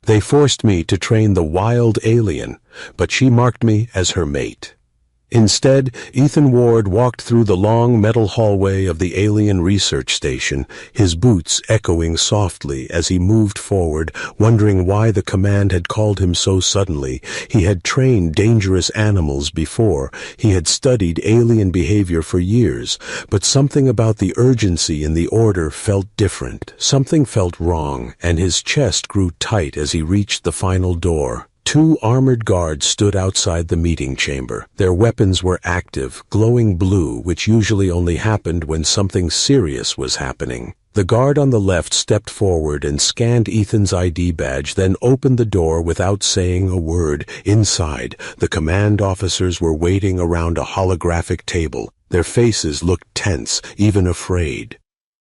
They forced me to train the wild alien, but she marked me as her mate. Instead, Ethan Ward walked through the long metal hallway of the alien research station, his boots echoing softly as he moved forward, wondering why the command had called him so suddenly. He had trained dangerous animals before. He had studied alien behavior for years, but something about the urgency in the order felt different. Something felt wrong, and his chest grew tight as he reached the final door. Two armored guards stood outside the meeting chamber. Their weapons were active, glowing blue, which usually only happened when something serious was happening. The guard on the left stepped forward and scanned Ethan's ID badge, then opened the door without saying a word. Inside, the command officers were waiting around a holographic table. Their faces looked tense, even afraid.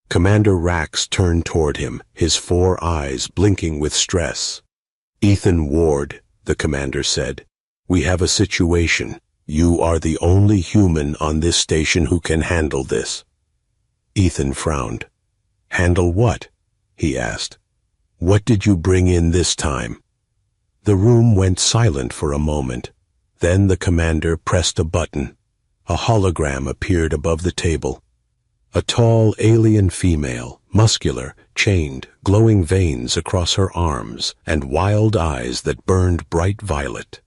Commander Rax turned toward him, his 4 eyes blinking with stress. "Ethan Ward," the commander said, "we have a situation. You are the only human on this station who can handle this." Ethan frowned. "Handle what?" he asked. "What did you bring in this time?" The room went silent for a moment. Then the commander pressed a button. A hologram appeared above the table. A tall alien female, muscular, chained, glowing veins across her arms, and wild eyes that burned bright violet.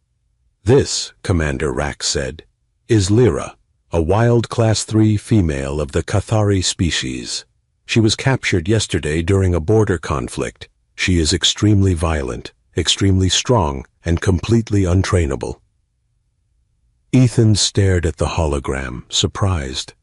"This," Commander Rax said, "is Lyra, a wild Class 3 female of the Cathari species. She was captured yesterday during a border conflict. She is extremely violent, extremely strong, and completely untrainable." Ethan stared at the hologram, surprised.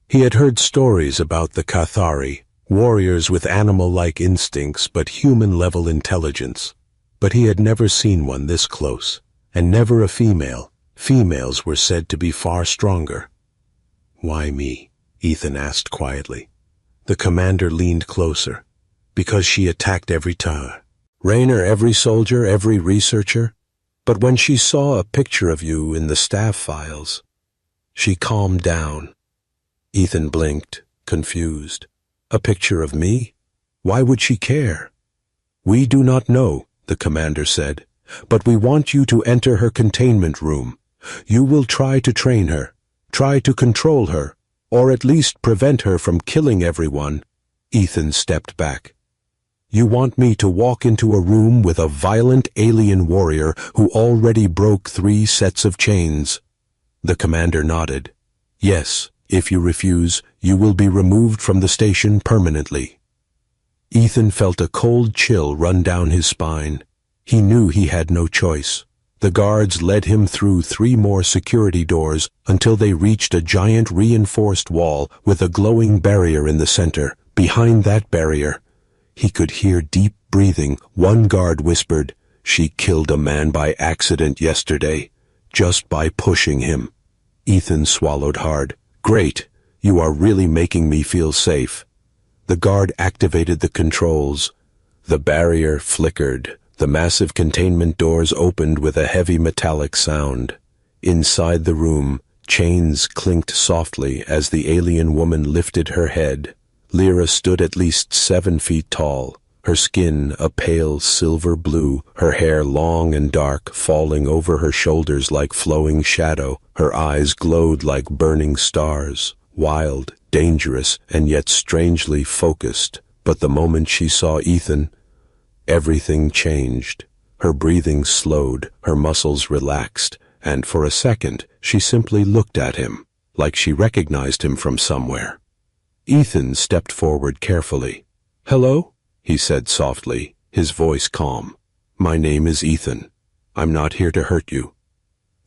He had heard stories about the Cathari, warriors with animal-like instincts but human-level intelligence. But he had never seen one this close, and never a female. Females were said to be far stronger. "Why me?" Ethan asked quietly. The commander leaned closer. "Because she attacked every time. Raynor, every soldier, every researcher. But when she saw a picture of you in the staff files, she calmed down." Ethan blinked, confused. "A picture of me? Why would she care?" "We do not know," the commander said, "but we want you to enter her containment room. You will try to train her, try to control her, or at least prevent her from killing everyone." Ethan stepped back. "You want me to walk into a room with a violent alien warrior who already broke 3 sets of chains?" The commander nodded. "Yes. If you refuse, you will be removed from the station permanently." Ethan felt a cold chill run down his spine. He knew he had no choice. The guards led him through 3 more security doors until they reached a giant reinforced wall with a glowing barrier in the center. Behind that barrier, he could hear deep breathing. One guard whispered, "She killed a man by accident yesterday, just by pushing him." Ethan swallowed hard. "Great, you are really making me feel safe." The guard activated the controls. The barrier flickered. The massive containment doors opened with a heavy metallic sound. Inside the room, chains clinked softly as the alien woman lifted her head. Lyra stood at least 7 feet tall, her skin a pale silver blue, her hair long and dark, falling over her shoulders like flowing shadow. Her eyes glowed like burning stars, wild, dangerous, and yet strangely focused. But the moment she saw Ethan, everything changed. Her breathing slowed, her muscles relaxed, and for a second she simply looked at him, like she recognized him from somewhere. Ethan stepped forward carefully. "Hello?" he said softly, his voice calm. "My name is Ethan. I'm not here to hurt you."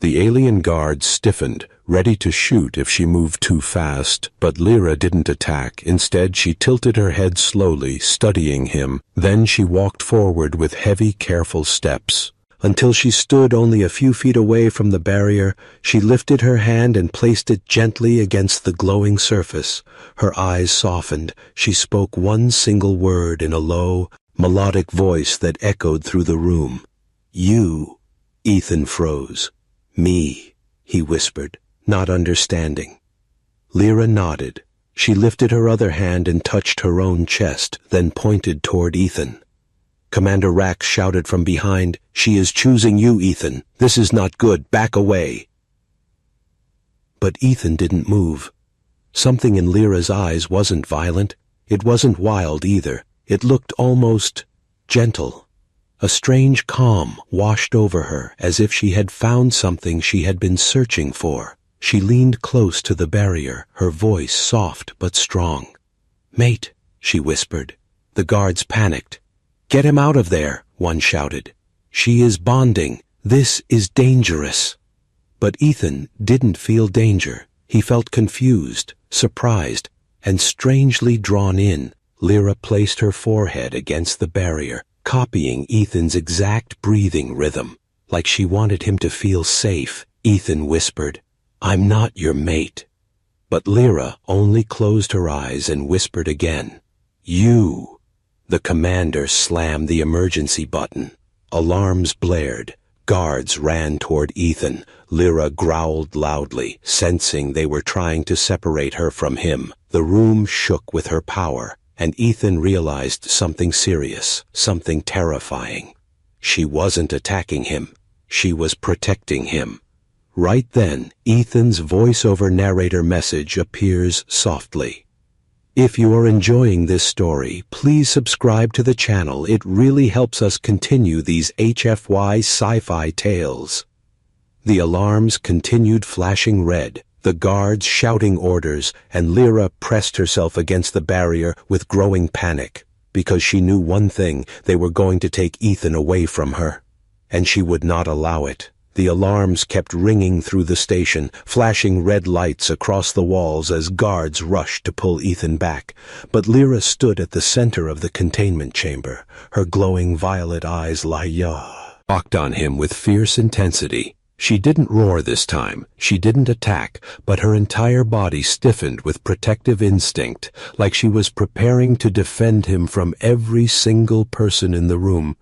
The alien guard stiffened, ready to shoot if she moved too fast, but Lyra didn't attack. Instead, she tilted her head slowly, studying him. Then she walked forward with heavy, careful steps. Until she stood only a few feet away from the barrier, she lifted her hand and placed it gently against the glowing surface. Her eyes softened. She spoke one single word in a low, melodic voice that echoed through the room. "You." Ethan froze. "Me," he whispered, not understanding. Lyra nodded. She lifted her other hand and touched her own chest, then pointed toward Ethan. Commander Rax shouted from behind. "She is choosing you, Ethan. This is not good. Back away." But Ethan didn't move. Something in Lyra's eyes wasn't violent. It wasn't wild either. It looked almost gentle. A strange calm washed over her, as if she had found something she had been searching for. She leaned close to the barrier, her voice soft but strong. "Mate," she whispered. The guards panicked. "Get him out of there," one shouted. "She is bonding. This is dangerous." But Ethan didn't feel danger. He felt confused, surprised, and strangely drawn in. Lyra placed her forehead against the barrier, copying Ethan's exact breathing rhythm. Like she wanted him to feel safe, Ethan whispered, "I'm not your mate." But Lyra only closed her eyes and whispered again, "You." The commander slammed the emergency button. Alarms blared. Guards ran toward Ethan. Lyra growled loudly, sensing they were trying to separate her from him. The room shook with her power, and Ethan realized something serious, something terrifying. She wasn't attacking him. She was protecting him. Right then, Ethan's voice-over narrator message appears softly. If you are enjoying this story, please subscribe to the channel. It really helps us continue these HFY sci-fi tales. The alarms continued flashing red, the guards shouting orders, and Lyra pressed herself against the barrier with growing panic, because she knew one thing: they were going to take Ethan away from her. And she would not allow it. The alarms kept ringing through the station, flashing red lights across the walls as guards rushed to pull Ethan back. But Lyra stood at the center of the containment chamber, her glowing violet eyes locked on him with fierce intensity. She didn't roar this time, she didn't attack, but her entire body stiffened with protective instinct, like she was preparing to defend him from every single person in the room.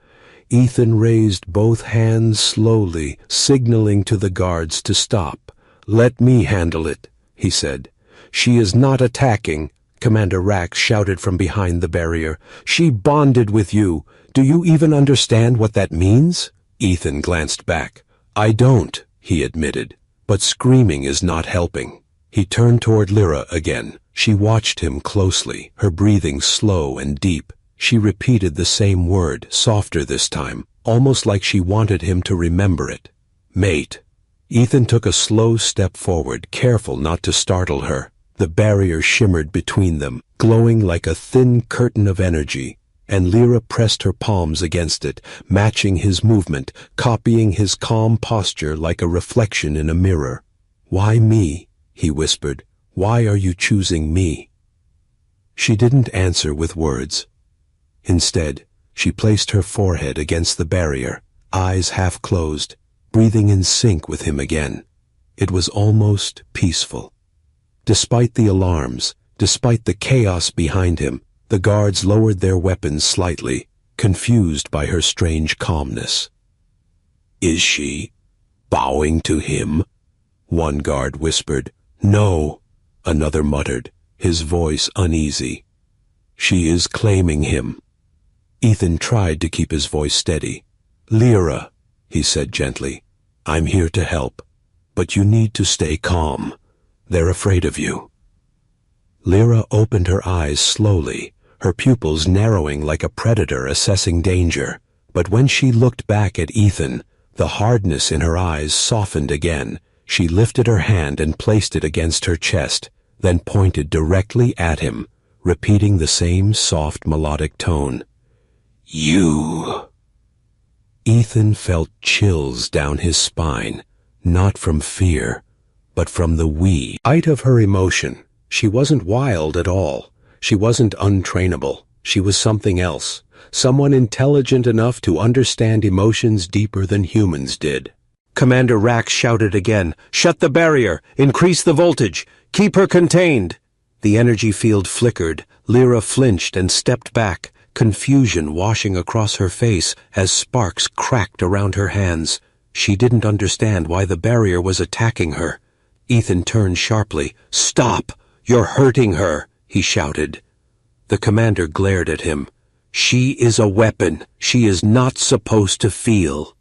Ethan raised both hands slowly, signaling to the guards to stop. "Let me handle it," he said. "She is not attacking," Commander Rax shouted from behind the barrier. "She bonded with you. Do you even understand what that means?" Ethan glanced back. "I don't," he admitted, "but screaming is not helping." He turned toward Lyra again. She watched him closely, her breathing slow and deep. She repeated the same word, softer this time, almost like she wanted him to remember it. "Mate." Ethan took a slow step forward, careful not to startle her. The barrier shimmered between them, glowing like a thin curtain of energy, and Lyra pressed her palms against it, matching his movement, copying his calm posture like a reflection in a mirror. "Why me?" he whispered. "Why are you choosing me?" She didn't answer with words. Instead, she placed her forehead against the barrier, eyes half closed, breathing in sync with him again. It was almost peaceful. Despite the alarms, despite the chaos behind him, the guards lowered their weapons slightly, confused by her strange calmness. "Is she bowing to him?" one guard whispered. "No," another muttered, his voice uneasy. "She is claiming him." Ethan tried to keep his voice steady. "Lyra," he said gently, "I'm here to help, but you need to stay calm. They're afraid of you." Lyra opened her eyes slowly, her pupils narrowing like a predator assessing danger. But when she looked back at Ethan, the hardness in her eyes softened again. She lifted her hand and placed it against her chest, then pointed directly at him, repeating the same soft melodic tone. "You." Ethan felt chills down his spine, not from fear, but from the height of her emotion. She wasn't wild at all. She wasn't untrainable. She was something else, someone intelligent enough to understand emotions deeper than humans did. Commander Rax shouted again, "Shut the barrier! Increase the voltage! Keep her contained!" The energy field flickered. Lyra flinched and stepped back, confusion washing across her face as sparks cracked around her hands. She didn't understand why the barrier was attacking her. Ethan turned sharply. "Stop! You're hurting her!" he shouted. The commander glared at him. She is a weapon. She is not supposed to feel.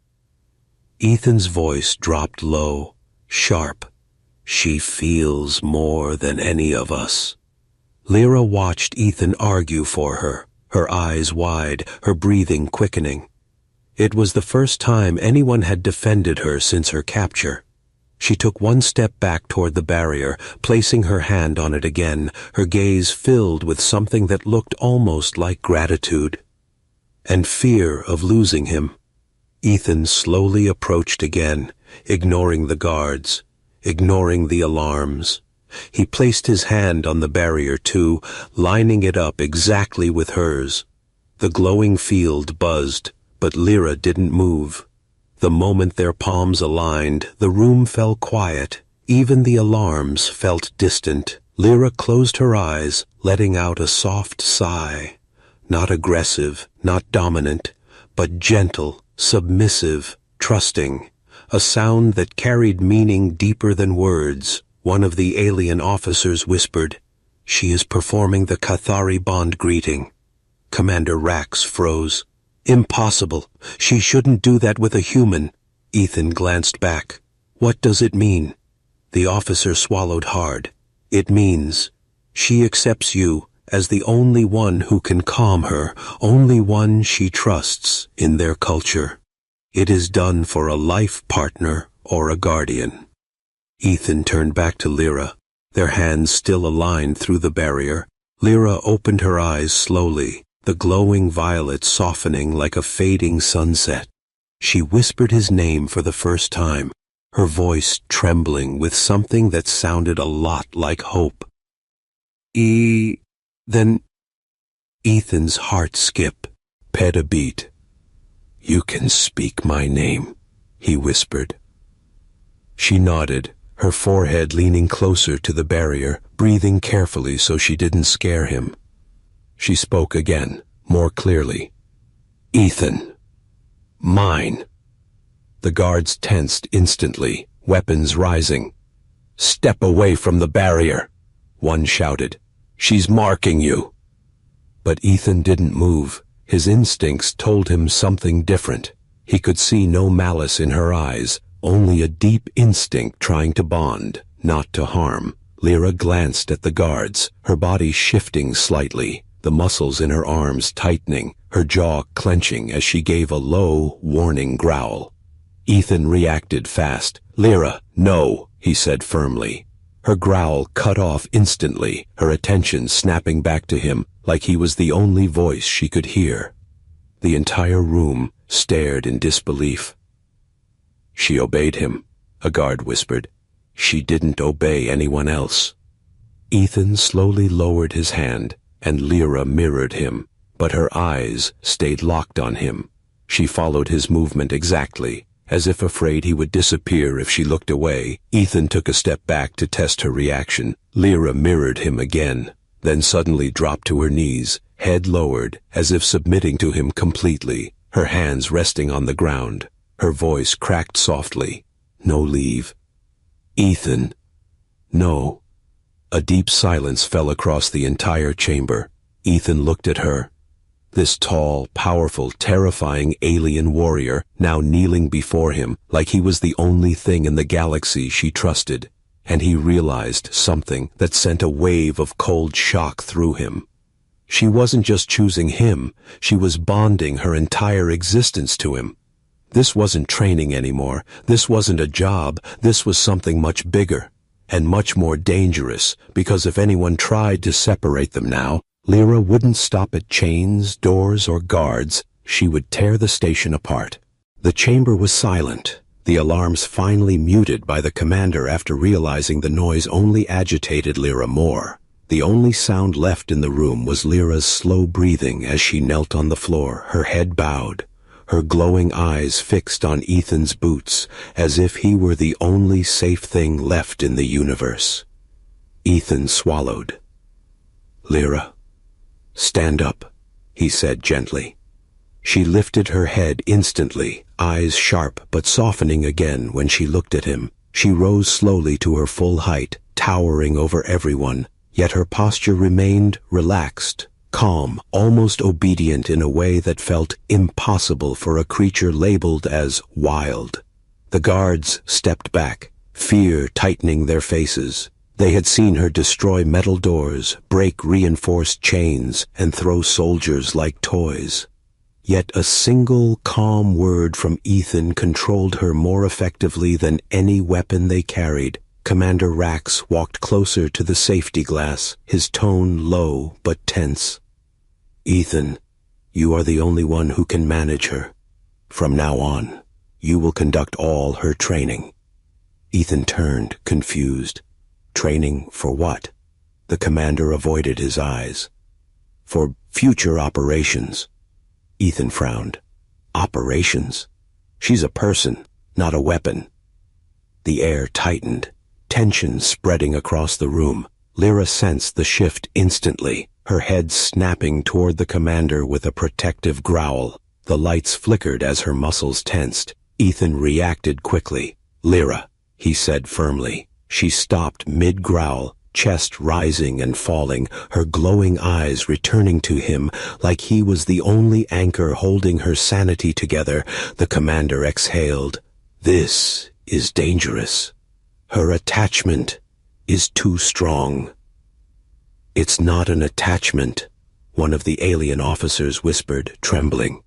Ethan's voice dropped low, sharp. She feels more than any of us. Lyra watched Ethan argue for her, her eyes wide, her breathing quickening. It was the first time anyone had defended her since her capture. She took one step back toward the barrier, placing her hand on it again, her gaze filled with something that looked almost like gratitude and fear of losing him. Ethan slowly approached again, ignoring the guards, ignoring the alarms. He placed his hand on the barrier too, lining it up exactly with hers. The glowing field buzzed, but Lyra didn't move. The moment their palms aligned, the room fell quiet. Even the alarms felt distant. Lyra closed her eyes, letting out a soft sigh. Not aggressive, not dominant, but gentle, submissive, trusting. A sound that carried meaning deeper than words. One of the alien officers whispered, "She is performing the Cathari bond greeting." Commander Rax froze. "Impossible. She shouldn't do that with a human." Ethan glanced back. "What does it mean?" The officer swallowed hard. "It means she accepts you as the only one who can calm her, only one she trusts in their culture. It is done for a life partner or a guardian." Ethan turned back to Lyra, their hands still aligned through the barrier. Lyra opened her eyes slowly, the glowing violet softening like a fading sunset. She whispered his name for the first time, her voice trembling with something that sounded a lot like hope. Then Ethan's heart skipped, a beat. "You can speak my name," he whispered. She nodded, her forehead leaning closer to the barrier, breathing carefully so she didn't scare him. She spoke again, more clearly. "Ethan. Mine." The guards tensed instantly, weapons rising. "Step away from the barrier," one shouted. "She's marking you." But Ethan didn't move. His instincts told him something different. He could see no malice in her eyes, only a deep instinct trying to bond, not to harm. Lyra glanced at the guards, her body shifting slightly, the muscles in her arms tightening, her jaw clenching as she gave a low, warning growl. Ethan reacted fast. "Lyra, no," he said firmly. Her growl cut off instantly, her attention snapping back to him like he was the only voice she could hear. The entire room stared in disbelief. "She obeyed him," a guard whispered. "She didn't obey anyone else." Ethan slowly lowered his hand, and Lyra mirrored him, but her eyes stayed locked on him. She followed his movement exactly, as if afraid he would disappear if she looked away. Ethan took a step back to test her reaction. Lyra mirrored him again, then suddenly dropped to her knees, head lowered, as if submitting to him completely, her hands resting on the ground. Her voice cracked softly. "No leave." "Ethan." "No." A deep silence fell across the entire chamber. Ethan looked at her. This tall, powerful, terrifying alien warrior, now kneeling before him like he was the only thing in the galaxy she trusted. And he realized something that sent a wave of cold shock through him. She wasn't just choosing him, she was bonding her entire existence to him. This wasn't training anymore, this wasn't a job, this was something much bigger, and much more dangerous, because if anyone tried to separate them now, Lyra wouldn't stop at chains, doors, or guards. She would tear the station apart. The chamber was silent, the alarms finally muted by the commander after realizing the noise only agitated Lyra more. The only sound left in the room was Lyra's slow breathing as she knelt on the floor, her head bowed, her glowing eyes fixed on Ethan's boots, as if he were the only safe thing left in the universe. Ethan swallowed. "Lyra, stand up," he said gently. She lifted her head instantly, eyes sharp but softening again when she looked at him. She rose slowly to her full height, towering over everyone, yet her posture remained relaxed, calm, almost obedient in a way that felt impossible for a creature labeled as wild. The guards stepped back, fear tightening their faces. They had seen her destroy metal doors, break reinforced chains, and throw soldiers like toys. Yet a single calm word from Ethan controlled her more effectively than any weapon they carried. Commander Rax walked closer to the safety glass, his tone low but tense. "Ethan, you are the only one who can manage her. From now on, you will conduct all her training." Ethan turned, confused. Training for what? The commander avoided his eyes. "For future operations." Ethan frowned. "Operations? She's a person, not a weapon." The air tightened, tension spreading across the room. Lyra sensed the shift instantly, her head snapping toward the commander with a protective growl. The lights flickered as her muscles tensed. Ethan reacted quickly. "Lyra," he said firmly. She stopped mid-growl, chest rising and falling, her glowing eyes returning to him like he was the only anchor holding her sanity together. The commander exhaled. "This is dangerous. Her attachment is too strong." "It's not an attachment," one of the alien officers whispered, trembling.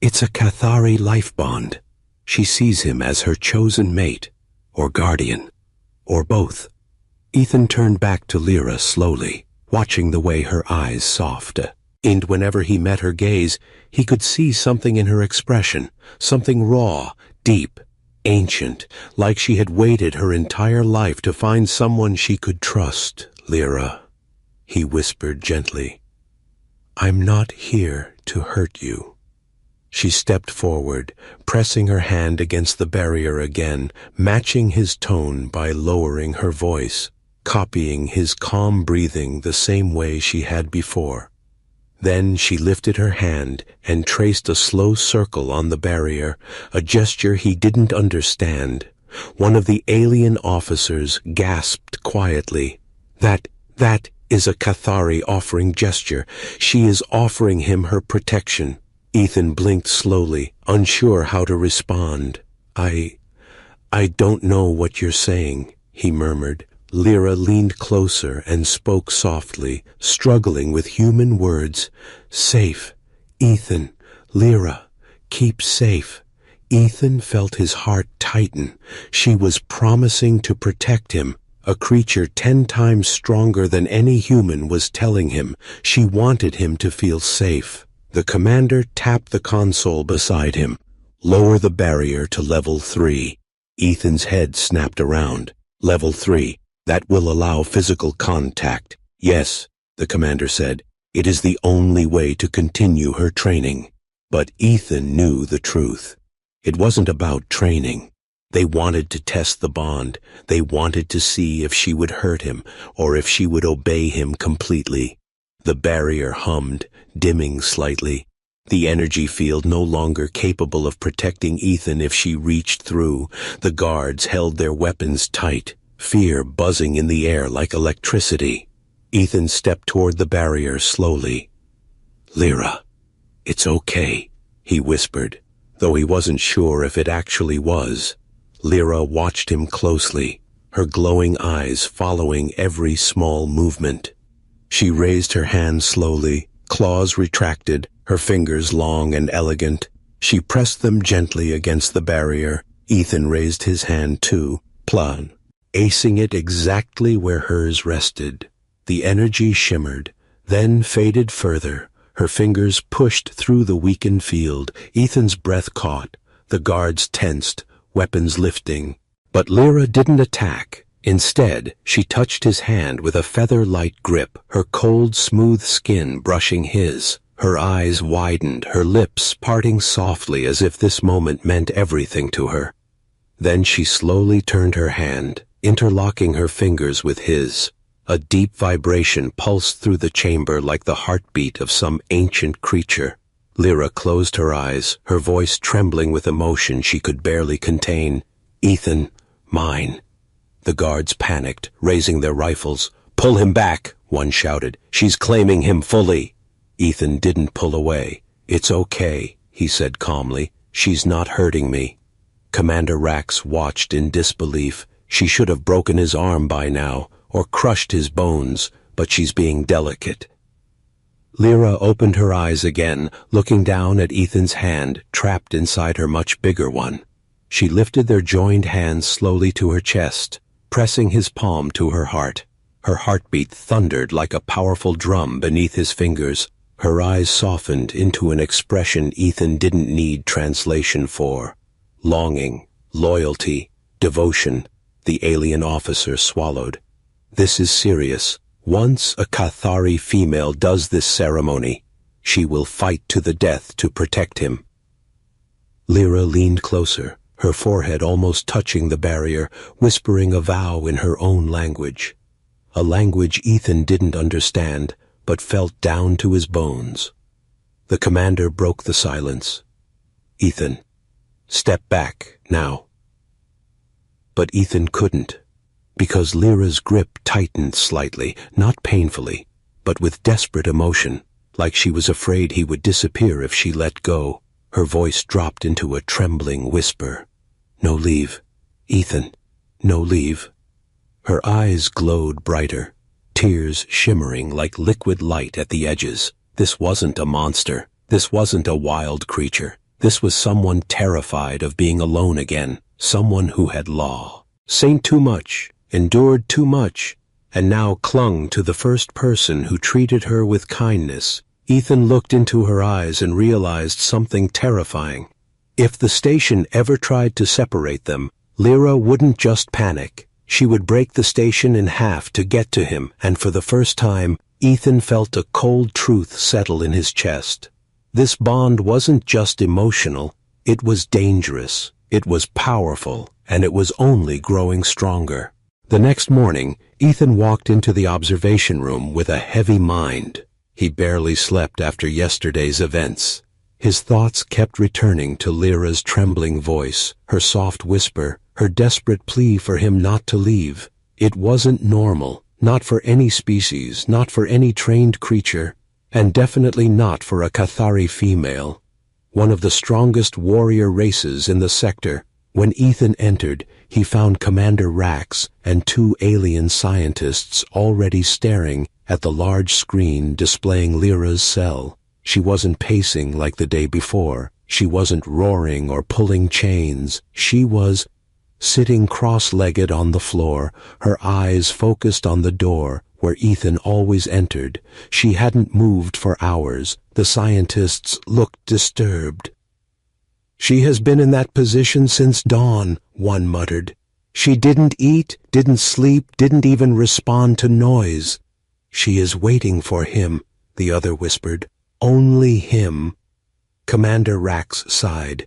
"It's a Cathari life bond. She sees him as her chosen mate, or guardian, or both." Ethan turned back to Lyra slowly, watching the way her eyes softened. And whenever he met her gaze, he could see something in her expression, something raw, deep, ancient, like she had waited her entire life to find someone she could trust. "Lyra," he whispered gently, "I'm not here to hurt you." She stepped forward, pressing her hand against the barrier again, matching his tone by lowering her voice, copying his calm breathing the same way she had before. Then she lifted her hand and traced a slow circle on the barrier, a gesture he didn't understand. One of the alien officers gasped quietly. That is a Cathari offering gesture. She is offering him her protection." Ethan blinked slowly, unsure how to respond. I don't know what you're saying," he murmured. Lyra leaned closer and spoke softly, struggling with human words. "Safe. Ethan. Lyra. Keep safe." Ethan felt his heart tighten. She was promising to protect him. A creature 10 times stronger than any human was telling him. She wanted him to feel safe. The commander tapped the console beside him. "Lower the barrier to level 3. Ethan's head snapped around. "Level 3. That will allow physical contact." "Yes," the commander said. "It is the only way to continue her training." But Ethan knew the truth. It wasn't about training. They wanted to test the bond. They wanted to see if she would hurt him, or if she would obey him completely. The barrier hummed, dimming slightly. The energy field no longer capable of protecting Ethan if she reached through. The guards held their weapons tight, fear buzzing in the air like electricity. Ethan stepped toward the barrier slowly. "Lyra, it's okay," he whispered, though he wasn't sure if it actually was. Lyra watched him closely, her glowing eyes following every small movement. She raised her hand slowly, claws retracted, her fingers long and elegant. She pressed them gently against the barrier. Ethan raised his hand too, plum, acing it exactly where hers rested. The energy shimmered, then faded further. Her fingers pushed through the weakened field. Ethan's breath caught. The guards tensed, weapons lifting. But Lyra didn't attack. Instead, she touched his hand with a feather-light grip, her cold, smooth skin brushing his. Her eyes widened, her lips parting softly as if this moment meant everything to her. Then she slowly turned her hand, interlocking her fingers with his. A deep vibration pulsed through the chamber like the heartbeat of some ancient creature. Lyra closed her eyes, her voice trembling with emotion she could barely contain. "Ethan, mine." The guards panicked, raising their rifles. "Pull him back," one shouted. "She's claiming him fully." Ethan didn't pull away. "It's okay," he said calmly. "She's not hurting me." Commander Rax watched in disbelief. She should have broken his arm by now, or crushed his bones, but she's being delicate. Lyra opened her eyes again, looking down at Ethan's hand, trapped inside her much bigger one. She lifted their joined hands slowly to her chest, pressing his palm to her heart. Her heartbeat thundered like a powerful drum beneath his fingers. Her eyes softened into an expression Ethan didn't need translation for. Longing, loyalty, devotion. The alien officer swallowed. "This is serious. Once a Cathari female does this ceremony, she will fight to the death to protect him." Lyra leaned closer, her forehead almost touching the barrier, whispering a vow in her own language. A language Ethan didn't understand, but felt down to his bones. The commander broke the silence. "Ethan, step back, now." But Ethan couldn't, because Lyra's grip tightened slightly, not painfully, but with desperate emotion, like she was afraid he would disappear if she let go. Her voice dropped into a trembling whisper. "No leave, Ethan, no leave." Her eyes glowed brighter, tears shimmering like liquid light at the edges. This wasn't a monster. This wasn't a wild creature. This was someone terrified of being alone again, someone who had seen too much, endured too much, and now clung to the first person who treated her with kindness. Ethan looked into her eyes and realized something terrifying. If the station ever tried to separate them, Lyra wouldn't just panic. She would break the station in half to get to him, and for the first time, Ethan felt a cold truth settle in his chest. This bond wasn't just emotional, it was dangerous, it was powerful, and it was only growing stronger. The next morning, Ethan walked into the observation room with a heavy mind. He barely slept after yesterday's events. His thoughts kept returning to Lyra's trembling voice, her soft whisper, her desperate plea for him not to leave. It wasn't normal, not for any species, not for any trained creature, and definitely not for a Cathari female, one of the strongest warrior races in the sector. When Ethan entered, he found Commander Rax and two alien scientists already staring at the large screen displaying Lyra's cell. She wasn't pacing like the day before. She wasn't roaring or pulling chains. She was sitting cross-legged on the floor, her eyes focused on the door where Ethan always entered. She hadn't moved for hours. The scientists looked disturbed. "She has been in that position since dawn," one muttered. "She didn't eat, didn't sleep, didn't even respond to noise." "She is waiting for him," the other whispered. "Only him." Commander Rax sighed.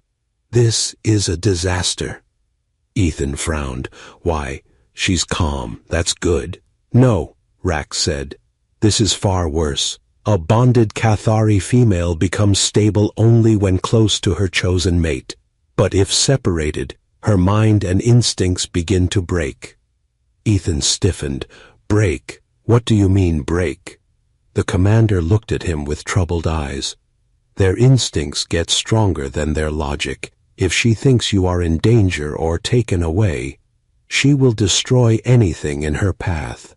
"This is a disaster." Ethan frowned. "Why, she's calm, that's good." "No," Rax said. "This is far worse. A bonded Cathari female becomes stable only when close to her chosen mate. But if separated, her mind and instincts begin to break." Ethan stiffened. "Break? What do you mean, break?" The commander looked at him with troubled eyes. "Their instincts get stronger than their logic. If she thinks you are in danger or taken away, she will destroy anything in her path."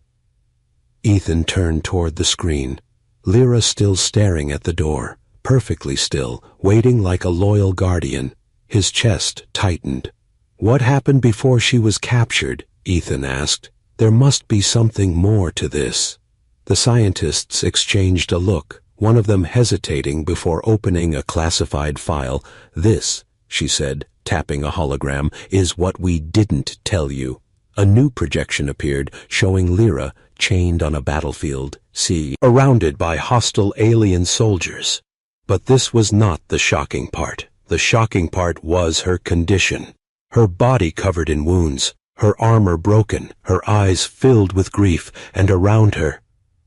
Ethan turned toward the screen. Lyra still staring at the door, perfectly still, waiting like a loyal guardian. His chest tightened. "What happened before she was captured?" Ethan asked. "There must be something more to this." The scientists exchanged a look, one of them hesitating before opening a classified file. "This," she said, tapping a hologram, "is what we didn't tell you." A new projection appeared, showing Lyra chained on a battlefield, surrounded by hostile alien soldiers. But this was not the shocking part. The shocking part was her condition. Her body covered in wounds, her armor broken, her eyes filled with grief, and around her,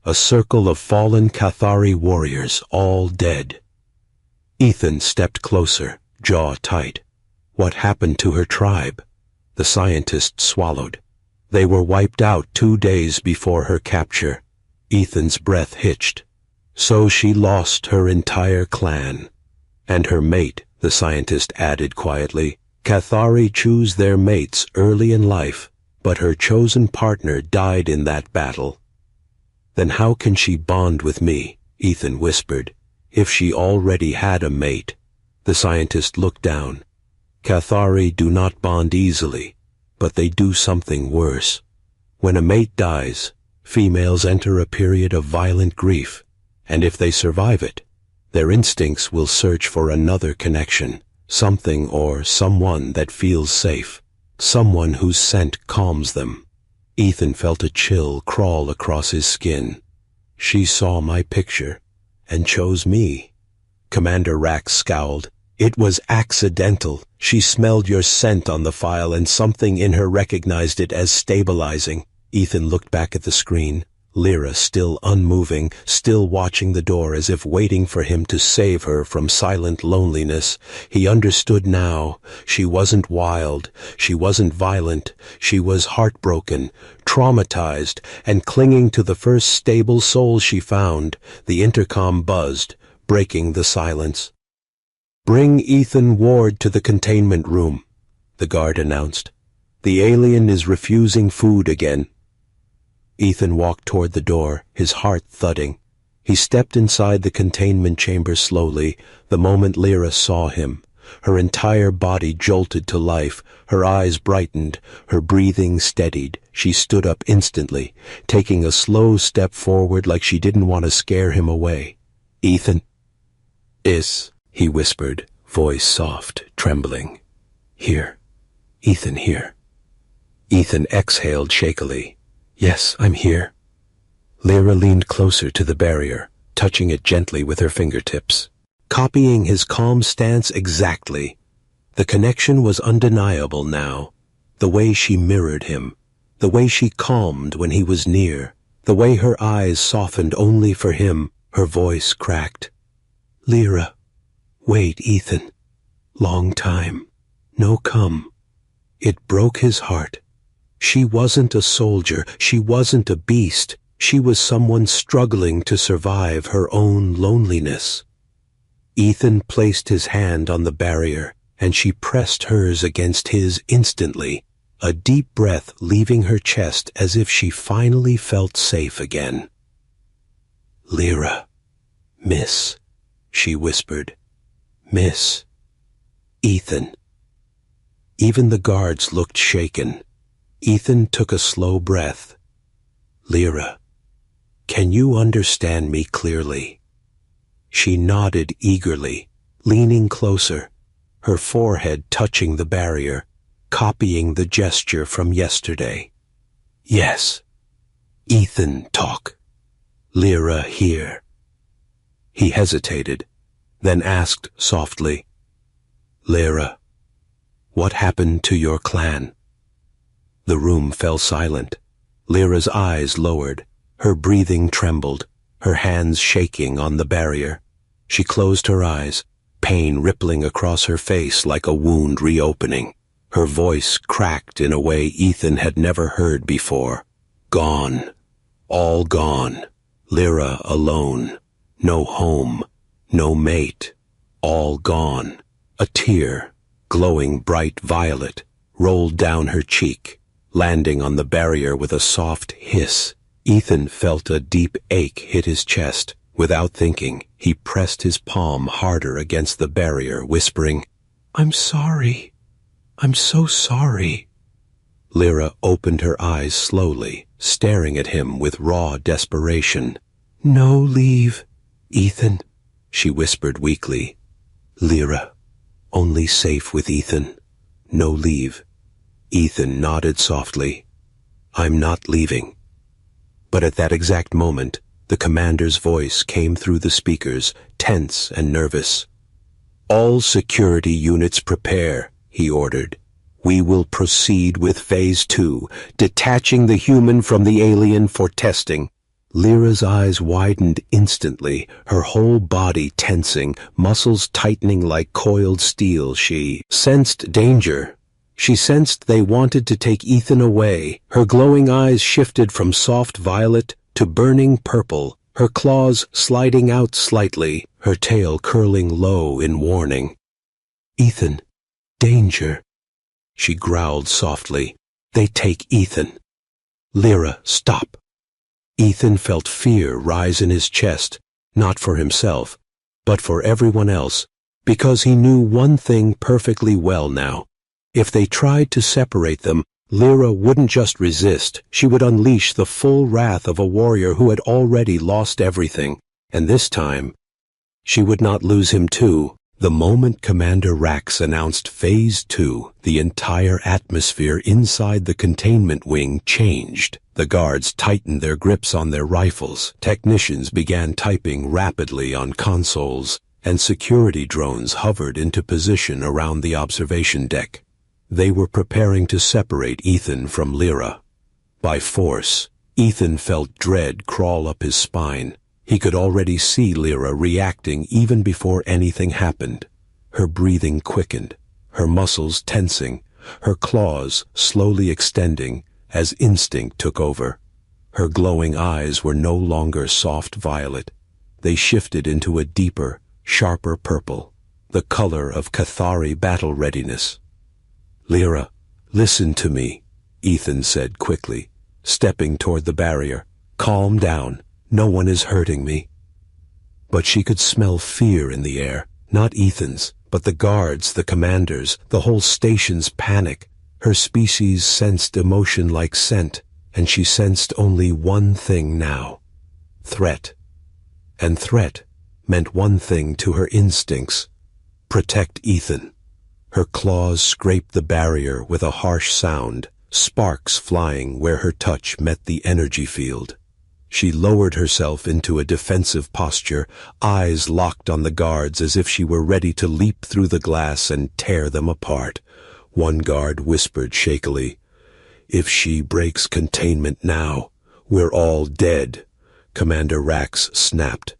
a circle of fallen Cathari warriors, all dead. Ethan stepped closer, jaw tight. What happened to her tribe? The scientist swallowed. They were wiped out 2 days before her capture. Ethan's breath hitched. So she lost her entire clan. And her mate, the scientist added quietly. Cathari choose their mates early in life, but her chosen partner died in that battle. Then how can she bond with me, Ethan whispered, if she already had a mate? The scientist looked down. Cathari do not bond easily, but they do something worse. When a mate dies, females enter a period of violent grief, and if they survive it, their instincts will search for another connection, something or someone that feels safe, someone whose scent calms them. Ethan felt a chill crawl across his skin. She saw my picture and chose me. Commander Rax scowled. It was accidental. She smelled your scent on the file and something in her recognized it as stabilizing. Ethan looked back at the screen. Lyra still unmoving, still watching the door as if waiting for him to save her from silent loneliness. He understood now. She wasn't wild. She wasn't violent. She was heartbroken, traumatized, and clinging to the first stable soul she found. The intercom buzzed, breaking the silence. "Bring Ethan Ward to the containment room," the guard announced. "The alien is refusing food again." Ethan walked toward the door, his heart thudding. He stepped inside the containment chamber slowly, the moment Lyra saw him. Her entire body jolted to life, her eyes brightened, her breathing steadied. She stood up instantly, taking a slow step forward like she didn't want to scare him away. "Ethan." He whispered, voice soft, trembling. "Here. Ethan here." Ethan exhaled shakily. "Yes, I'm here." Lyra leaned closer to the barrier, touching it gently with her fingertips, copying his calm stance exactly. The connection was undeniable now. The way she mirrored him, the way she calmed when he was near, the way her eyes softened only for him, her voice cracked. "Lyra, wait, Ethan. Long time. No come." It broke his heart. She wasn't a soldier, she wasn't a beast, she was someone struggling to survive her own loneliness. Ethan placed his hand on the barrier, and she pressed hers against his instantly, a deep breath leaving her chest as if she finally felt safe again. "Lyra, miss," she whispered. "Miss. Ethan." Even the guards looked shaken. Ethan took a slow breath. "Lyra, can you understand me clearly?" She nodded eagerly, leaning closer, her forehead touching the barrier, copying the gesture from yesterday. "Yes. Ethan talk. Lyra hear." He hesitated, then asked softly, "Lyra, what happened to your clan?" The room fell silent. Lyra's eyes lowered, her breathing trembled, her hands shaking on the barrier. She closed her eyes, pain rippling across her face like a wound reopening. Her voice cracked in a way Ethan had never heard before. Gone. All gone. Lyra alone. No home. No mate. All gone. A tear, glowing bright violet, rolled down her cheek, landing on the barrier with a soft hiss. Ethan felt a deep ache hit his chest. Without thinking, he pressed his palm harder against the barrier, whispering, "I'm sorry. I'm so sorry." Lyra opened her eyes slowly, staring at him with raw desperation. "No leave, Ethan," she whispered weakly. "Lyra, only safe with Ethan. No leave." Ethan nodded softly. "I'm not leaving." But at that exact moment, the commander's voice came through the speakers, tense and nervous. "All security units prepare," he ordered. "We will proceed with Phase 2, detaching the human from the alien for testing." Lyra's eyes widened instantly, her whole body tensing, muscles tightening like coiled steel. She sensed danger. She sensed they wanted to take Ethan away. Her glowing eyes shifted from soft violet to burning purple, her claws sliding out slightly, her tail curling low in warning. "Ethan, danger," she growled softly. "They take Ethan." "Lyra, stop." Ethan felt fear rise in his chest, not for himself, but for everyone else, because he knew one thing perfectly well now. If they tried to separate them, Lyra wouldn't just resist, she would unleash the full wrath of a warrior who had already lost everything, and this time, she would not lose him too. The moment Commander Rax announced Phase 2, the entire atmosphere inside the containment wing changed. The guards tightened their grips on their rifles, technicians began typing rapidly on consoles, and security drones hovered into position around the observation deck. They were preparing to separate Ethan from Lyra. By force, Ethan felt dread crawl up his spine. He could already see Lyra reacting even before anything happened. Her breathing quickened, her muscles tensing, her claws slowly extending as instinct took over. Her glowing eyes were no longer soft violet. They shifted into a deeper, sharper purple, the color of Cathari battle readiness. "Lyra, listen to me," Ethan said quickly, stepping toward the barrier. "Calm down. No one is hurting me." But she could smell fear in the air, not Ethan's, but the guards, the commanders, the whole station's panic. Her species sensed emotion like scent, and she sensed only one thing now: threat. And threat meant one thing to her instincts: protect Ethan. Her claws scraped the barrier with a harsh sound, sparks flying where her touch met the energy field. She lowered herself into a defensive posture, eyes locked on the guards as if she were ready to leap through the glass and tear them apart. One guard whispered shakily, "If she breaks containment now, we're all dead." Commander Rax snapped,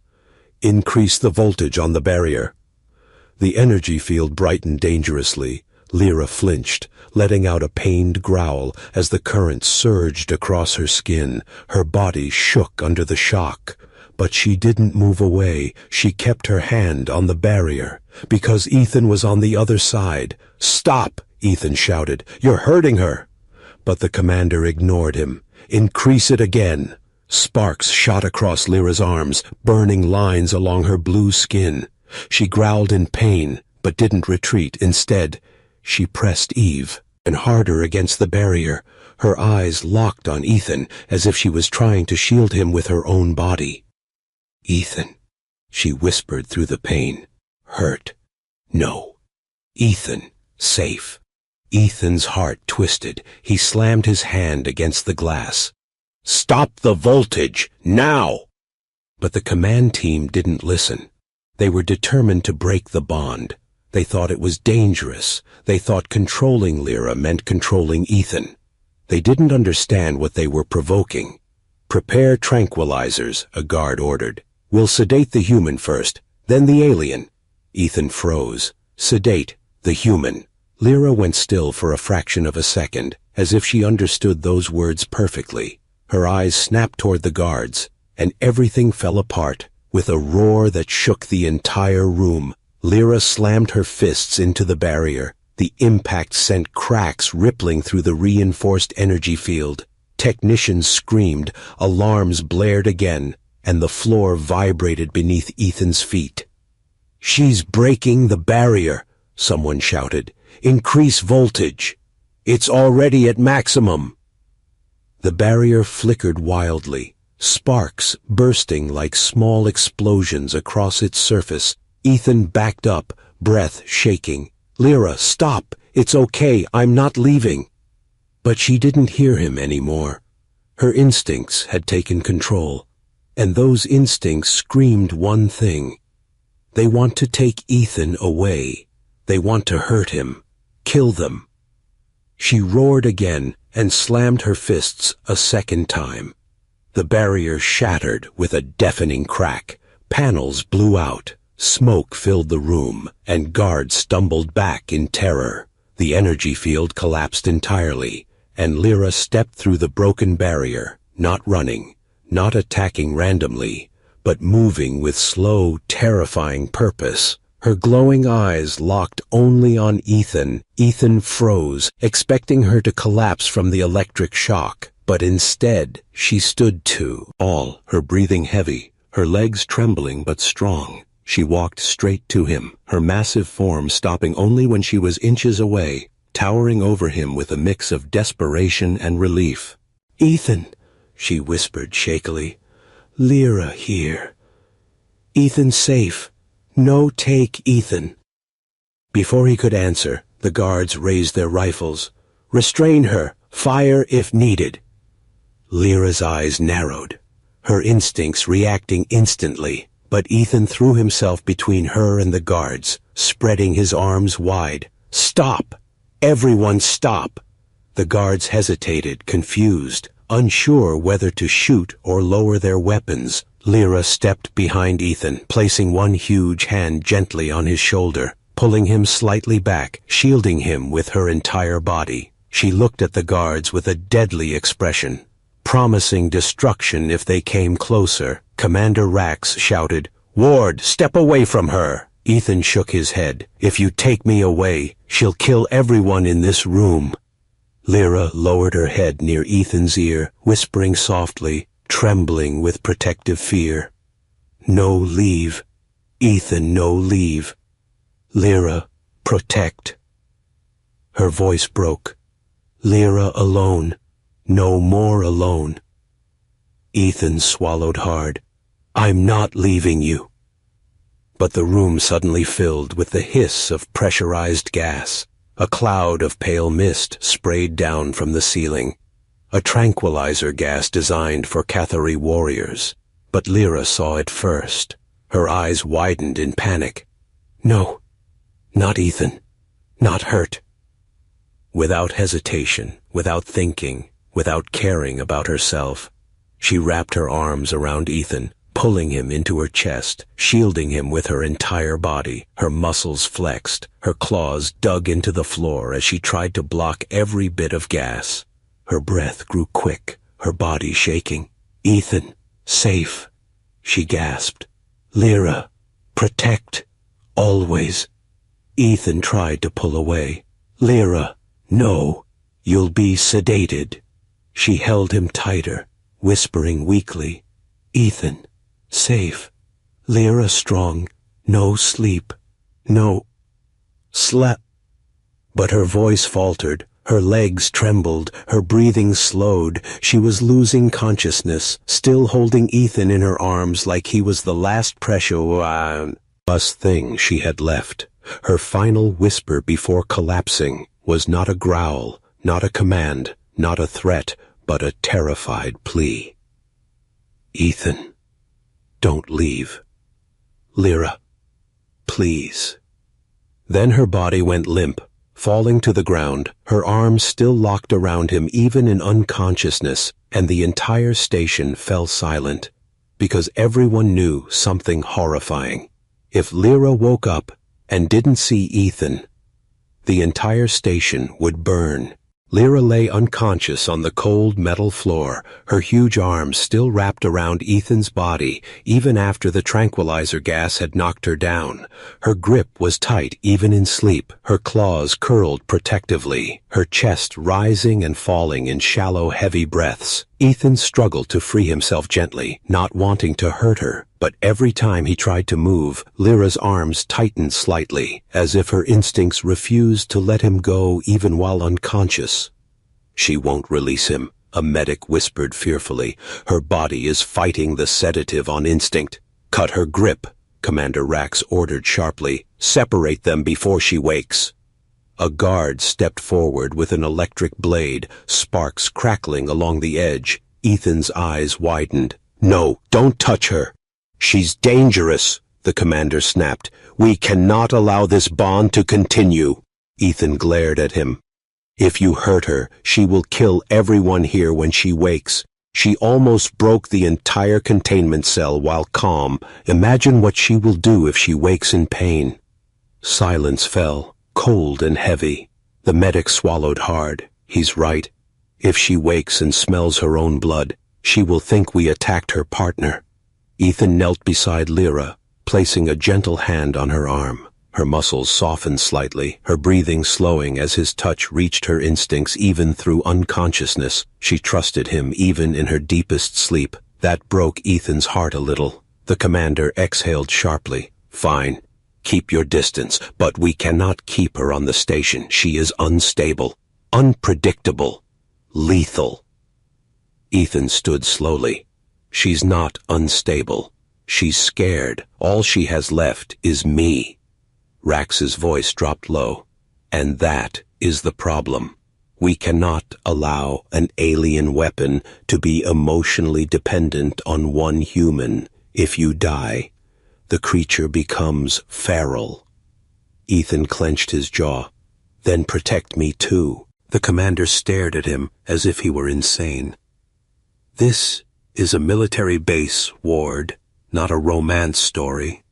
"Increase the voltage on the barrier." The energy field brightened dangerously. Lyra flinched, letting out a pained growl as the current surged across her skin. Her body shook under the shock. But she didn't move away. She kept her hand on the barrier, because Ethan was on the other side. "Stop!" Ethan shouted. "You're hurting her!" But the commander ignored him. "Increase it again." Sparks shot across Lyra's arms, burning lines along her blue skin. She growled in pain, but didn't retreat. Instead, she pressed Eve, and harder against the barrier, her eyes locked on Ethan as if she was trying to shield him with her own body. "Ethan," she whispered through the pain. "Hurt? No. Ethan, safe." Ethan's heart twisted. He slammed his hand against the glass. "Stop the voltage, now!" But the command team didn't listen. They were determined to break the bond. They thought it was dangerous. They thought controlling Lyra meant controlling Ethan. They didn't understand what they were provoking. "Prepare tranquilizers," a guard ordered. "We'll sedate the human first, then the alien." Ethan froze. Sedate the human. Lyra went still for a fraction of a second, as if she understood those words perfectly. Her eyes snapped toward the guards, and everything fell apart. With a roar that shook the entire room, Lyra slammed her fists into the barrier. The impact sent cracks rippling through the reinforced energy field. Technicians screamed, alarms blared again, and the floor vibrated beneath Ethan's feet. "She's breaking the barrier," someone shouted. "Increase voltage. It's already at maximum." The barrier flickered wildly, sparks bursting like small explosions across its surface. Ethan backed up, breath shaking. "Lyra, stop! It's okay, I'm not leaving." But she didn't hear him anymore. Her instincts had taken control, and those instincts screamed one thing. They want to take Ethan away. They want to hurt him, kill them. She roared again and slammed her fists a second time. The barrier shattered with a deafening crack. Panels blew out. Smoke filled the room, and guards stumbled back in terror. The energy field collapsed entirely, and Lyra stepped through the broken barrier, not running, not attacking randomly, but moving with slow, terrifying purpose. Her glowing eyes locked only on Ethan. Ethan froze, expecting her to collapse from the electric shock. But instead, she stood tall, her breathing heavy, her legs trembling but strong. She walked straight to him, her massive form stopping only when she was inches away, towering over him with a mix of desperation and relief. "Ethan," she whispered shakily. "Lyra here. Ethan safe. No take Ethan." Before he could answer, the guards raised their rifles. "Restrain her. Fire if needed." Lyra's eyes narrowed, her instincts reacting instantly, but Ethan threw himself between her and the guards, spreading his arms wide. "Stop! Everyone stop!" The guards hesitated, confused, unsure whether to shoot or lower their weapons. Lyra stepped behind Ethan, placing one huge hand gently on his shoulder, pulling him slightly back, shielding him with her entire body. She looked at the guards with a deadly expression, promising destruction if they came closer. Commander Rax shouted, "Ward, step away from her!" Ethan shook his head. "If you take me away, she'll kill everyone in this room." Lyra lowered her head near Ethan's ear, whispering softly, trembling with protective fear. "No leave. Ethan, no leave. Lyra, protect." Her voice broke. "Lyra alone. No more alone." Ethan swallowed hard. "I'm not leaving you." But the room suddenly filled with the hiss of pressurized gas. A cloud of pale mist sprayed down from the ceiling, a tranquilizer gas designed for Cathari warriors. But Lyra saw it first. Her eyes widened in panic. "No, not Ethan. Not hurt." Without hesitation, without thinking, without caring about herself, she wrapped her arms around Ethan, pulling him into her chest, shielding him with her entire body. Her muscles flexed, her claws dug into the floor as she tried to block every bit of gas. Her breath grew quick, her body shaking. "Ethan, safe," she gasped. "Lyra, protect, always." Ethan tried to pull away. "Lyra, no, you'll be sedated." She held him tighter, whispering weakly, "Ethan, safe. Lyra strong. No sleep. No sleep." But her voice faltered, her legs trembled, her breathing slowed. She was losing consciousness, still holding Ethan in her arms like he was the last precious thing she had left. Her final whisper before collapsing was not a growl, not a command, not a threat, but a terrified plea. "Ethan, don't leave. Lyra, please." Then her body went limp, falling to the ground, her arms still locked around him even in unconsciousness, and the entire station fell silent, because everyone knew something horrifying. If Lyra woke up and didn't see Ethan, the entire station would burn. Lyra lay unconscious on the cold metal floor, her huge arms still wrapped around Ethan's body, even after the tranquilizer gas had knocked her down. Her grip was tight even in sleep, her claws curled protectively, her chest rising and falling in shallow, heavy breaths. Ethan struggled to free himself gently, not wanting to hurt her, but every time he tried to move, Lyra's arms tightened slightly, as if her instincts refused to let him go even while unconscious. "She won't release him," a medic whispered fearfully. "Her body is fighting the sedative on instinct." "Cut her grip," Commander Rax ordered sharply. "Separate them before she wakes." A guard stepped forward with an electric blade, sparks crackling along the edge. Ethan's eyes widened. "No, don't touch her." "She's dangerous," the commander snapped. "We cannot allow this bond to continue." Ethan glared at him. "If you hurt her, she will kill everyone here when she wakes. She almost broke the entire containment cell while calm. Imagine what she will do if she wakes in pain." Silence fell, cold and heavy. The medic swallowed hard. He's right. If she wakes and smells her own blood, she will think we attacked her partner. Ethan knelt beside Lyra, placing a gentle hand on her arm. Her muscles softened slightly, her breathing slowing as his touch reached her instincts even through unconsciousness. She trusted him even in her deepest sleep. That broke Ethan's heart a little. The commander exhaled sharply. Fine. Keep your distance, but we cannot keep her on the station. She is unstable, unpredictable, lethal. Ethan stood slowly. She's not unstable. She's scared. All she has left is me. Rax's voice dropped low. And that is the problem. We cannot allow an alien weapon to be emotionally dependent on one human. If you die, the creature becomes feral. Ethan clenched his jaw. Then protect me too. The commander stared at him as if he were insane. This is a military base, Ward, not a romance story.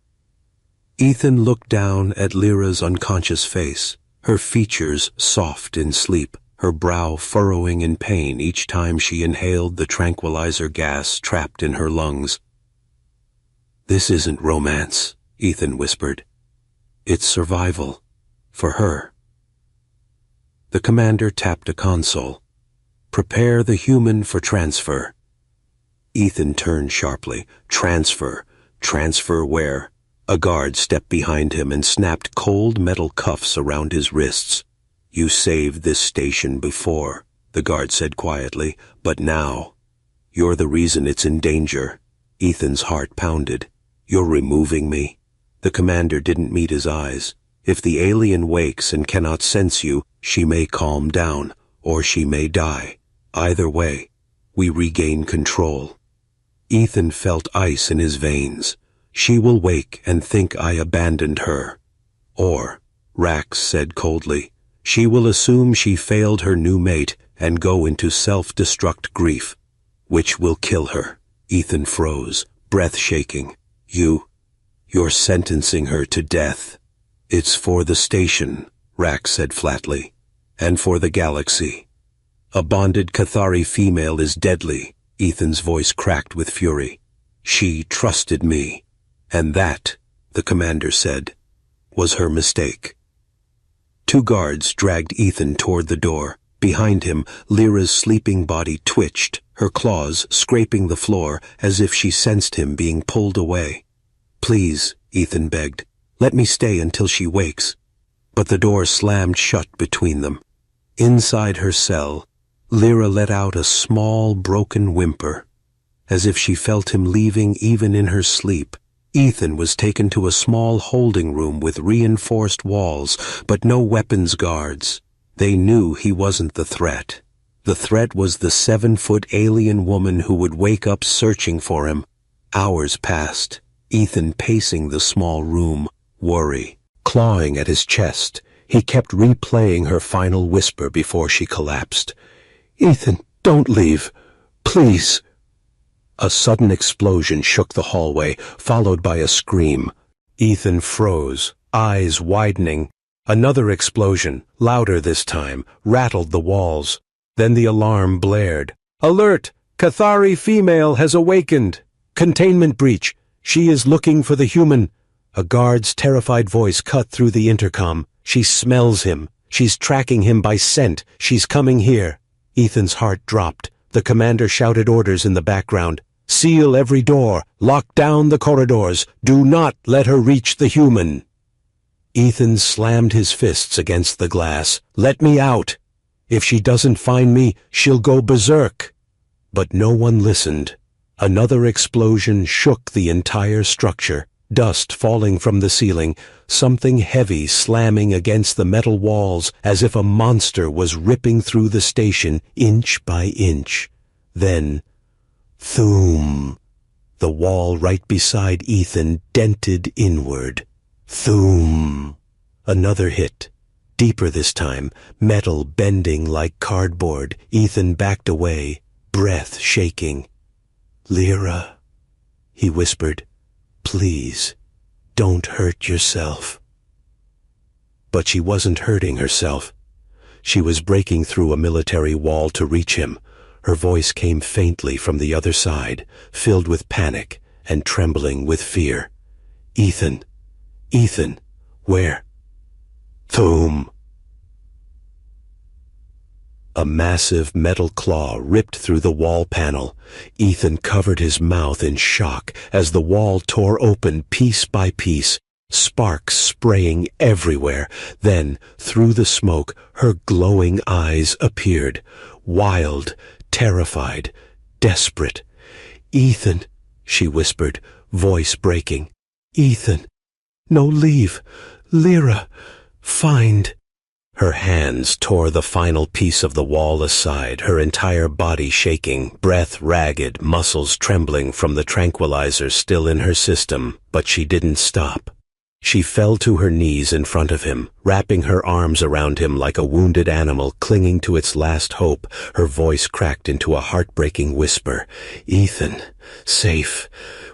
Ethan looked down at Lyra's unconscious face, her features soft in sleep, her brow furrowing in pain each time she inhaled the tranquilizer gas trapped in her lungs. This isn't romance, Ethan whispered. It's survival. For her. The commander tapped a console. Prepare the human for transfer. Ethan turned sharply. Transfer. Transfer where? A guard stepped behind him and snapped cold metal cuffs around his wrists. You saved this station before, the guard said quietly, but now, you're the reason it's in danger. Ethan's heart pounded. You're removing me? The commander didn't meet his eyes. If the alien wakes and cannot sense you, she may calm down, or she may die. Either way, we regain control. Ethan felt ice in his veins. She will wake and think I abandoned her. Or, Rax said coldly, she will assume she failed her new mate and go into self-destruct grief, which will kill her. Ethan froze, breath shaking. You're sentencing her to death. It's for the station, Rax said flatly, and for the galaxy. A bonded Cathari female is deadly, Ethan's voice cracked with fury. She trusted me. And that, the commander said, was her mistake. Two guards dragged Ethan toward the door. Behind him, Lyra's sleeping body twitched, her claws scraping the floor as if she sensed him being pulled away. Please, Ethan begged, let me stay until she wakes. But the door slammed shut between them. Inside her cell, Lyra let out a small, broken whimper, as if she felt him leaving even in her sleep. Ethan was taken to a small holding room with reinforced walls, but no weapons guards. They knew he wasn't the threat. The threat was the 7-foot alien woman who would wake up searching for him. Hours passed, Ethan pacing the small room, worry. Clawing at his chest, he kept replaying her final whisper before she collapsed. Ethan, don't leave. Please. A sudden explosion shook the hallway, followed by a scream. Ethan froze, eyes widening. Another explosion, louder this time, rattled the walls. Then the alarm blared. Alert! Cathari female has awakened! Containment breach! She is looking for the human! A guard's terrified voice cut through the intercom. She smells him. She's tracking him by scent. She's coming here. Ethan's heart dropped. The commander shouted orders in the background. Seal every door. Lock down the corridors. Do not let her reach the human. Ethan slammed his fists against the glass. Let me out. If she doesn't find me, she'll go berserk. But no one listened. Another explosion shook the entire structure. Dust falling from the ceiling, something heavy slamming against the metal walls as if a monster was ripping through the station inch by inch. Then, thoom! The wall right beside Ethan dented inward. Thoom! Another hit. Deeper this time, metal bending like cardboard. Ethan backed away, breath shaking. Lyra, he whispered. Please, don't hurt yourself. But she wasn't hurting herself. She was breaking through a military wall to reach him. Her voice came faintly from the other side, filled with panic, and trembling with fear. "Ethan! Ethan! Where?" "Thoom!" A massive metal claw ripped through the wall panel. Ethan covered his mouth in shock as the wall tore open piece by piece, sparks spraying everywhere. Then, through the smoke, her glowing eyes appeared, wild, terrified, desperate. "Ethan," she whispered, voice breaking. "Ethan, no, leave. Lyra, find." Her hands tore the final piece of the wall aside, her entire body shaking, breath ragged, muscles trembling from the tranquilizer still in her system, but she didn't stop. She fell to her knees in front of him, wrapping her arms around him like a wounded animal clinging to its last hope. Her voice cracked into a heartbreaking whisper. "Ethan, safe,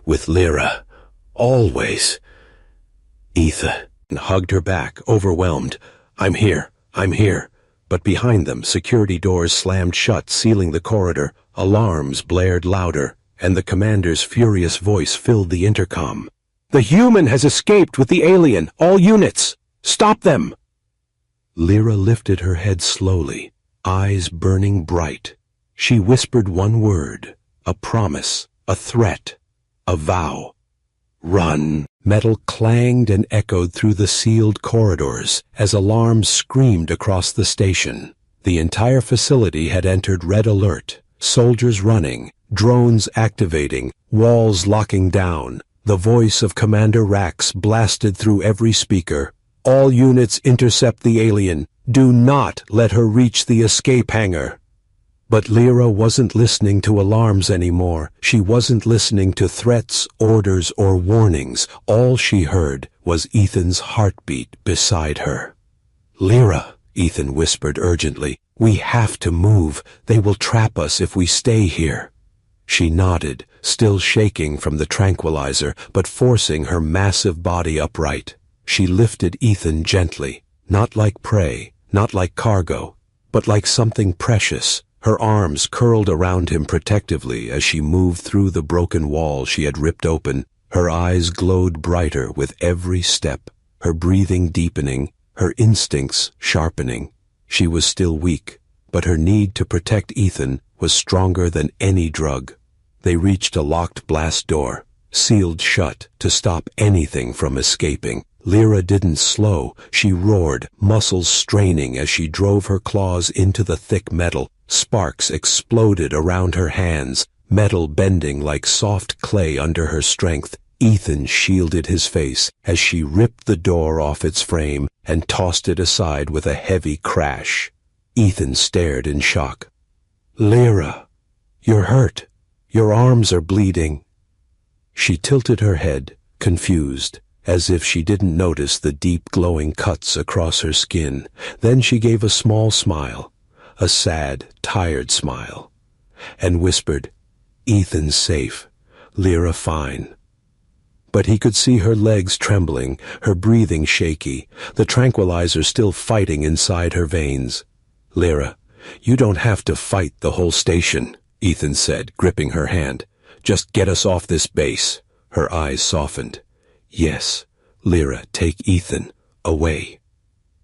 with Lyra, always." Ethan hugged her back, overwhelmed. I'm here. But behind them, security doors slammed shut, sealing the corridor. Alarms blared louder, and the commander's furious voice filled the intercom. "The human has escaped with the alien! All units! Stop them!" Lyra lifted her head slowly, eyes burning bright. She whispered one word, a promise, a threat, a vow. "Run!" Metal clanged and echoed through the sealed corridors as alarms screamed across the station. The entire facility had entered red alert. Soldiers running, drones activating, walls locking down. The voice of Commander Rax blasted through every speaker. "All units intercept the alien. Do not let her reach the escape hangar." But Lyra wasn't listening to alarms anymore. She wasn't listening to threats, orders, or warnings. All she heard was Ethan's heartbeat beside her. "Lyra," Ethan whispered urgently, "we have to move. They will trap us if we stay here." She nodded, still shaking from the tranquilizer, but forcing her massive body upright. She lifted Ethan gently, not like prey, not like cargo, but like something precious. Her arms curled around him protectively as she moved through the broken wall she had ripped open. Her eyes glowed brighter with every step, her breathing deepening, her instincts sharpening. She was still weak, but her need to protect Ethan was stronger than any drug. They reached a locked blast door, sealed shut to stop anything from escaping. Lyra didn't slow. She roared, muscles straining as she drove her claws into the thick metal. Sparks exploded around her hands, metal bending like soft clay under her strength. Ethan shielded his face as she ripped the door off its frame and tossed it aside with a heavy crash. Ethan stared in shock. "Lyra, you're hurt. Your arms are bleeding." She tilted her head, confused, as if she didn't notice the deep glowing cuts across her skin. Then she gave a small smile, a sad, tired smile, and whispered, "Ethan's safe, Lyra fine." But he could see her legs trembling, her breathing shaky, the tranquilizer still fighting inside her veins. "Lyra, you don't have to fight the whole station," Ethan said, gripping her hand. "Just get us off this base." Her eyes softened. "Yes, Lyra, take Ethan away.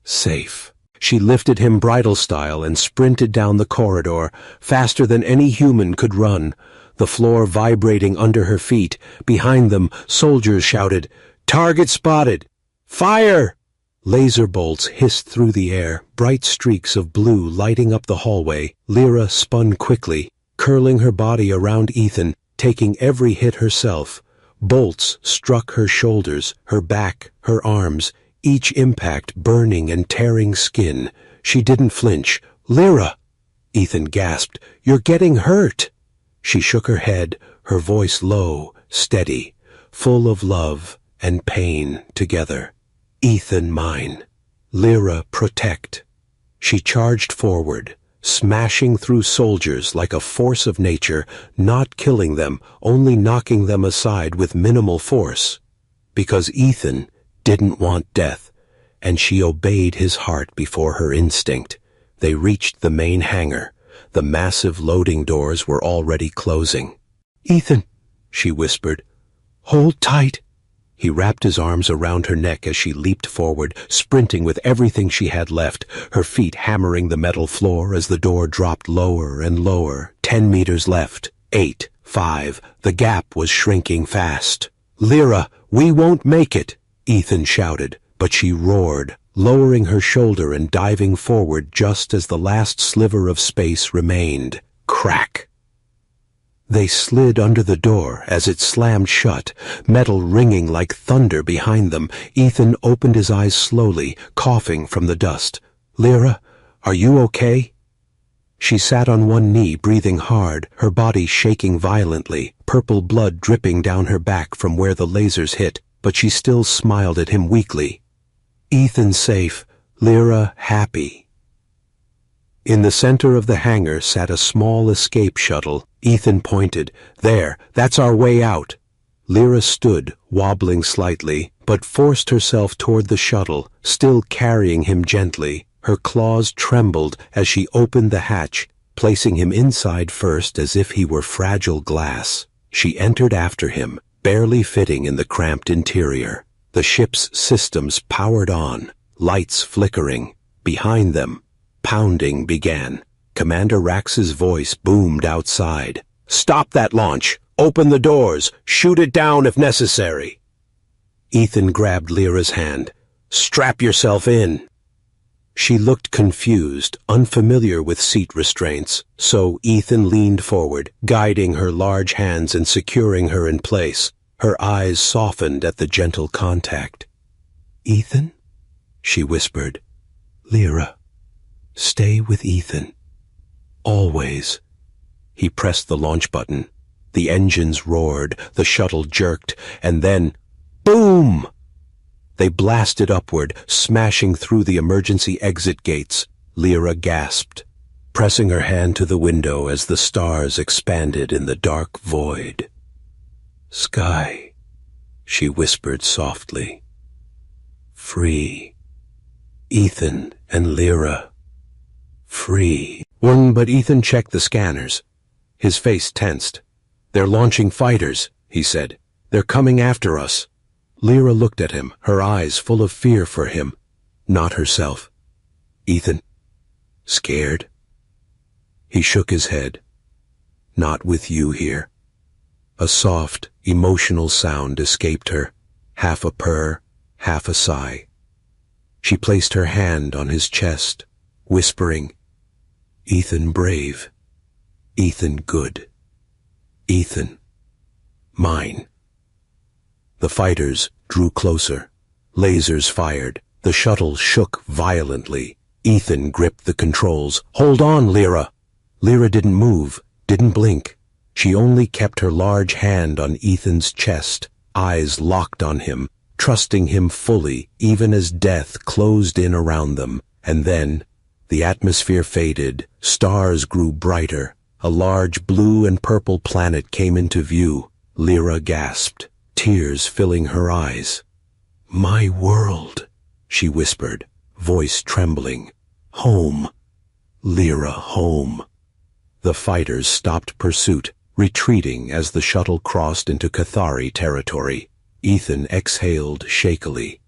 Safe." She lifted him bridal style and sprinted down the corridor, faster than any human could run, the floor vibrating under her feet. Behind them, soldiers shouted, "Target spotted! Fire!" Laser bolts hissed through the air, bright streaks of blue lighting up the hallway. Lyra spun quickly, curling her body around Ethan, taking every hit herself. Bolts struck her shoulders, her back, her arms, each impact burning and tearing skin. She didn't flinch. "Lyra!" Ethan gasped. "You're getting hurt!" She shook her head, her voice low, steady, full of love and pain together. "Ethan mine. Lyra protect." She charged forward, smashing through soldiers like a force of nature, not killing them, only knocking them aside with minimal force. Because Ethan didn't want death, and she obeyed his heart before her instinct. They reached the main hangar. The massive loading doors were already closing. "Ethan," she whispered, Hold tight. He wrapped his arms around her neck as she leaped forward, sprinting with everything she had left, her feet hammering the metal floor as the door dropped lower and lower. 10 meters left. 8, 5. The gap was shrinking fast. Lyra, we won't make it, Ethan shouted, but she roared, lowering her shoulder and diving forward just as the last sliver of space remained. Crack! They slid under the door as it slammed shut, metal ringing like thunder behind them. Ethan opened his eyes slowly, coughing from the dust. Lyra, are you okay? She sat on one knee, breathing hard, her body shaking violently, purple blood dripping down her back from where the lasers hit, but she still smiled at him weakly. Ethan safe, Lyra happy. In the center of the hangar sat a small escape shuttle. Ethan pointed. There, that's our way out. Lyra stood, wobbling slightly, but forced herself toward the shuttle, still carrying him gently. Her claws trembled as she opened the hatch, placing him inside first as if he were fragile glass. She entered after him, barely fitting in the cramped interior. The ship's systems powered on, lights flickering. Behind them, pounding began. Commander Rax's voice boomed outside. Stop that launch! Open the doors! Shoot it down if necessary! Ethan grabbed Lyra's hand. Strap yourself in! She looked confused, unfamiliar with seat restraints, so Ethan leaned forward, guiding her large hands and securing her in place. Her eyes softened at the gentle contact. Ethan? She whispered. Lyra. Stay with Ethan. Always. He pressed the launch button. The engines roared, the shuttle jerked, and then, boom! They blasted upward, smashing through the emergency exit gates. Lyra gasped, pressing her hand to the window as the stars expanded in the dark void. Sky, she whispered softly. Free. Ethan and Lyra. Free. But Ethan checked the scanners. His face tensed. They're launching fighters, he said. They're coming after us. Lyra looked at him, her eyes full of fear for him, not herself. Ethan. Scared? He shook his head. Not with you here. A soft, emotional sound escaped her, half a purr, half a sigh. She placed her hand on his chest, whispering, Ethan brave. Ethan good. Ethan. Mine. The fighters drew closer. Lasers fired. The shuttle shook violently. Ethan gripped the controls. Hold on, Lyra! Lyra didn't move, didn't blink. She only kept her large hand on Ethan's chest, eyes locked on him, trusting him fully, even as death closed in around them. And then, the atmosphere faded, stars grew brighter. A large blue and purple planet came into view. Lyra gasped, tears filling her eyes. My world, she whispered, voice trembling. Home. Lyra, home. The fighters stopped pursuit, retreating as the shuttle crossed into Cathari territory. Ethan exhaled shakily.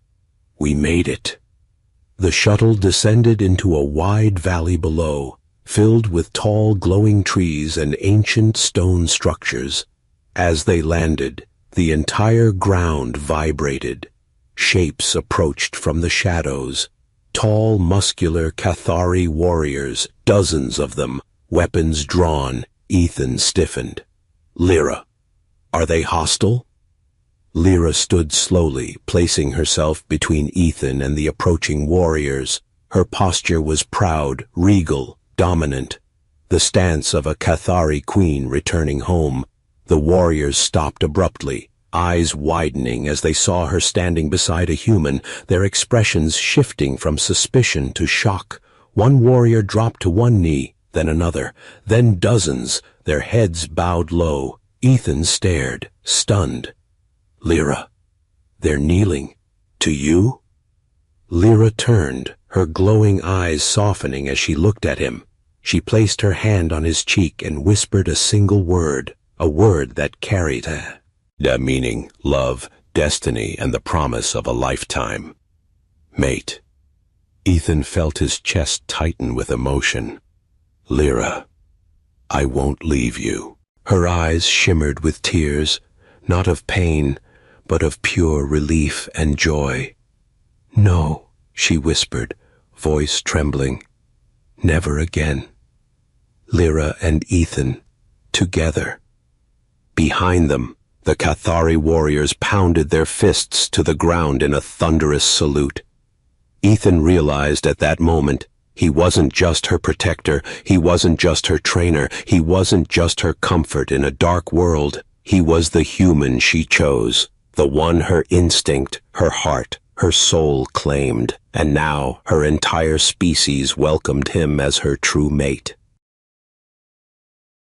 We made it. The shuttle descended into a wide valley below, filled with tall glowing trees and ancient stone structures. As they landed, the entire ground vibrated. Shapes approached from the shadows. Tall, muscular Cathari warriors, dozens of them, weapons drawn. Ethan stiffened. Lyra, are they hostile? Lyra stood slowly, placing herself between Ethan and the approaching warriors. Her posture was proud, regal, dominant, the stance of a Cathari queen returning home. The warriors stopped abruptly, eyes widening as they saw her standing beside a human, their expressions shifting from suspicion to shock. One warrior dropped to one knee, then another, then dozens, their heads bowed low. Ethan stared, stunned. Lyra, they're kneeling. To you? Lyra turned, her glowing eyes softening as she looked at him. She placed her hand on his cheek and whispered a single word, a word that carried her. Meaning love, destiny, and the promise of a lifetime. Mate. Ethan felt his chest tighten with emotion. Lyra, I won't leave you. Her eyes shimmered with tears, not of pain, but of pure relief and joy. No, she whispered, voice trembling. Never again. Lyra and Ethan, together. Behind them, the Cathari warriors pounded their fists to the ground in a thunderous salute. Ethan realized at that moment he wasn't just her protector, he wasn't just her trainer, he wasn't just her comfort in a dark world. He was the human she chose, the one her instinct, her heart, her soul claimed, and now her entire species welcomed him as her true mate.